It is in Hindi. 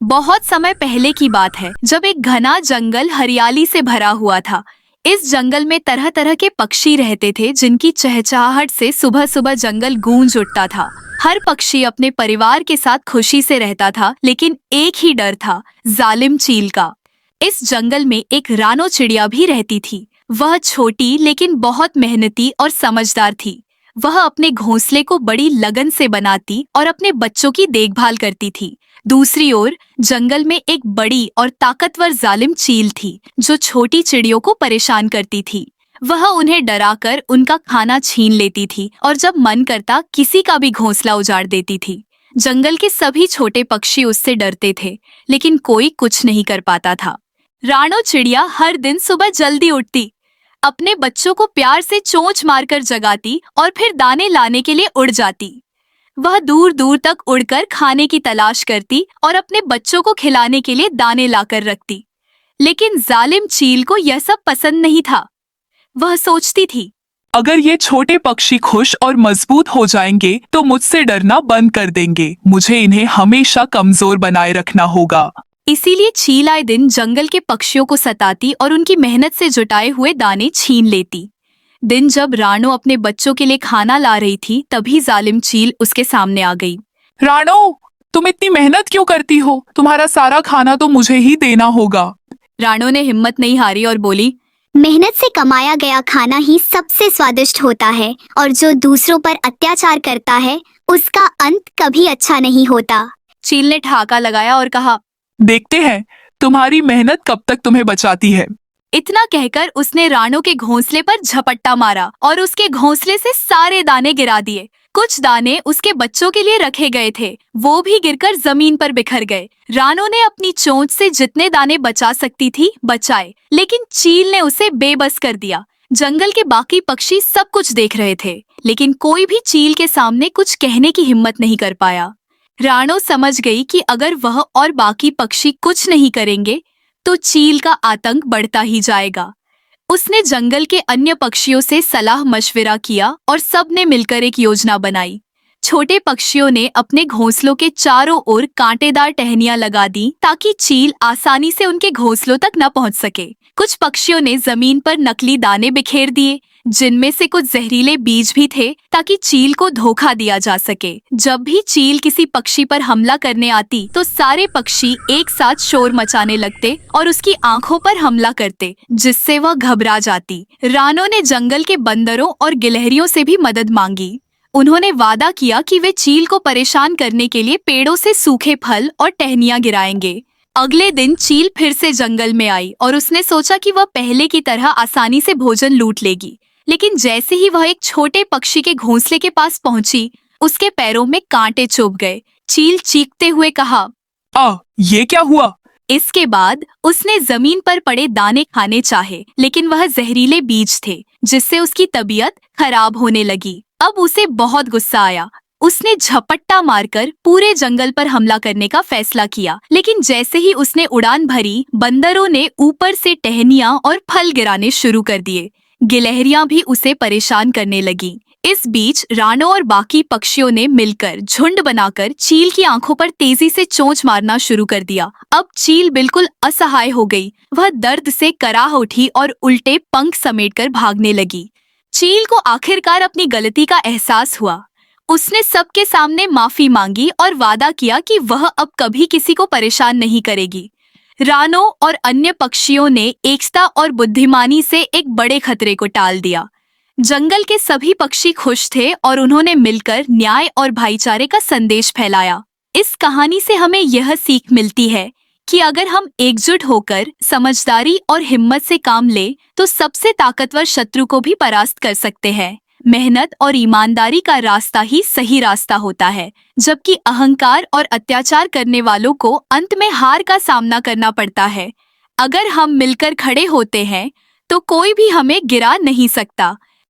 बहुत समय पहले की बात है, जब एक घना जंगल हरियाली से भरा हुआ था। इस जंगल में तरह तरह के पक्षी रहते थे, जिनकी चहचहाहट से सुबह सुबह जंगल गूंज उठता था। हर पक्षी अपने परिवार के साथ खुशी से रहता था, लेकिन एक ही डर था, जालिम चील का। इस जंगल में एक रानो चिड़िया भी रहती थी। वह छोटी लेकिन बहुत मेहनती और समझदार थी। वह अपने घोंसले को बड़ी लगन से बनाती और अपने बच्चों की देखभाल करती थी। दूसरी ओर जंगल में एक बड़ी और ताकतवर जालिम चील थी, जो छोटी चिड़ियों को परेशान करती थी। वह उन्हें डराकर उनका खाना छीन लेती थी और जब मन करता किसी का भी घोंसला उजाड़ देती थी। जंगल के सभी छोटे पक्षी उससे डरते थे, लेकिन कोई कुछ नहीं कर पाता था। रानो चिड़िया हर दिन सुबह जल्दी उठती, अपने बच्चों को प्यार से चोंच मारकर जगाती और फिर दाने लाने के लिए उड़ जाती। वह दूर दूर तक उड़कर खाने की तलाश करती और अपने बच्चों को खिलाने के लिए दाने लाकर रखती। लेकिन जालिम चील को यह सब पसंद नहीं था। वह सोचती थी, अगर ये छोटे पक्षी खुश और मजबूत हो जाएंगे तो मुझसे डरना बंद कर देंगे। मुझे इन्हें हमेशा कमजोर बनाए रखना होगा। इसीलिए चील आए दिन जंगल के पक्षियों को सताती और उनकी मेहनत से जुटाए हुए दाने छीन लेती। दिन जब रानो अपने बच्चों के लिए खाना ला रही थी, तभी जालिम चील उसके सामने आ गई। रानो, तुम इतनी मेहनत क्यों करती हो? तुम्हारा सारा खाना तो मुझे ही देना होगा। रानो ने हिम्मत नहीं हारी और बोली, मेहनत से कमाया गया खाना ही सबसे स्वादिष्ट होता है, और जो दूसरों पर अत्याचार करता है उसका अंत कभी अच्छा नहीं होता। चील ने ठहाका लगाया और कहा, देखते हैं तुम्हारी मेहनत कब तक तुम्हें बचाती है। इतना कहकर उसने रानो के घोंसले पर झपट्टा मारा और उसके घोंसले से सारे दाने गिरा दिए। कुछ दाने उसके बच्चों के लिए रखे गए थे, वो भी गिरकर जमीन पर बिखर गए। रानो ने अपनी चोंच से जितने दाने बचा सकती थी बचाए, लेकिन चील ने उसे बेबस कर दिया। जंगल के बाकी पक्षी सब कुछ देख रहे थे, लेकिन कोई भी चील के सामने कुछ कहने की हिम्मत नहीं कर पाया। रानो समझ गई कि अगर वह और बाकी पक्षी कुछ नहीं करेंगे तो चील का आतंक बढ़ता ही जाएगा। उसने जंगल के अन्य पक्षियों से सलाह मशविरा किया और सब ने मिलकर एक योजना बनाई। छोटे पक्षियों ने अपने घोंसलों के चारों ओर कांटेदार टहनियां लगा दी, ताकि चील आसानी से उनके घोंसलों तक न पहुंच सके। कुछ पक्षियों ने जमीन पर नकली दाने बिखेर दिए, जिनमें से कुछ जहरीले बीज भी थे, ताकि चील को धोखा दिया जा सके। जब भी चील किसी पक्षी पर हमला करने आती तो सारे पक्षी एक साथ शोर मचाने लगते और उसकी आंखों पर हमला करते, जिससे वह घबरा जाती। रानो ने जंगल के बंदरों और गिलहरियों से भी मदद मांगी। उन्होंने वादा किया कि वे चील को परेशान करने के लिए पेड़ों से सूखे फल और टहनियां गिराएंगे। अगले दिन चील फिर से जंगल में आई और उसने सोचा कि वह पहले की तरह आसानी से भोजन लूट लेगी। लेकिन जैसे ही वह एक छोटे पक्षी के घोंसले के पास पहुंची, उसके पैरों में कांटे चुभ गए। चील चीखते हुए कहा, ये क्या हुआ? इसके बाद उसने जमीन पर पड़े दाने खाने चाहे, लेकिन वह जहरीले बीज थे, जिससे उसकी तबीयत खराब होने लगी। अब उसे बहुत गुस्सा आया। उसने झपट्टा मारकर पूरे जंगल पर हमला करने का फैसला किया। लेकिन जैसे ही उसने उड़ान भरी, बंदरों ने ऊपर से टहनियां और फल गिराने शुरू कर दिए। गिलहरियां भी उसे परेशान करने लगी। इस बीच रानो और बाकी पक्षियों ने मिलकर झुंड बनाकर चील की आंखों पर तेजी से चोंच मारना शुरू कर दिया। अब चील बिल्कुल असहाय हो गई। वह दर्द से कराह उठी और उल्टे पंख समेटकर भागने लगी। चील को आखिरकार अपनी गलती का एहसास हुआ। उसने सबके सामने माफी मांगी और वादा किया कि वह अब कभी किसी को परेशान नहीं करेगी। रानो और अन्य पक्षियों ने एकता और बुद्धिमानी से एक बड़े खतरे को टाल दिया। जंगल के सभी पक्षी खुश थे और उन्होंने मिलकर न्याय और भाईचारे का संदेश फैलाया। इस कहानी से हमें यह सीख मिलती है कि अगर हम एकजुट होकर समझदारी और हिम्मत से काम लें तो सबसे ताकतवर शत्रु को भी परास्त कर सकते हैं। मेहनत और ईमानदारी का रास्ता ही सही रास्ता होता है, जबकि अहंकार और अत्याचार करने वालों को अंत में हार का सामना करना पड़ता है। अगर हम मिलकर खड़े होते हैं तो कोई भी हमें गिरा नहीं सकता।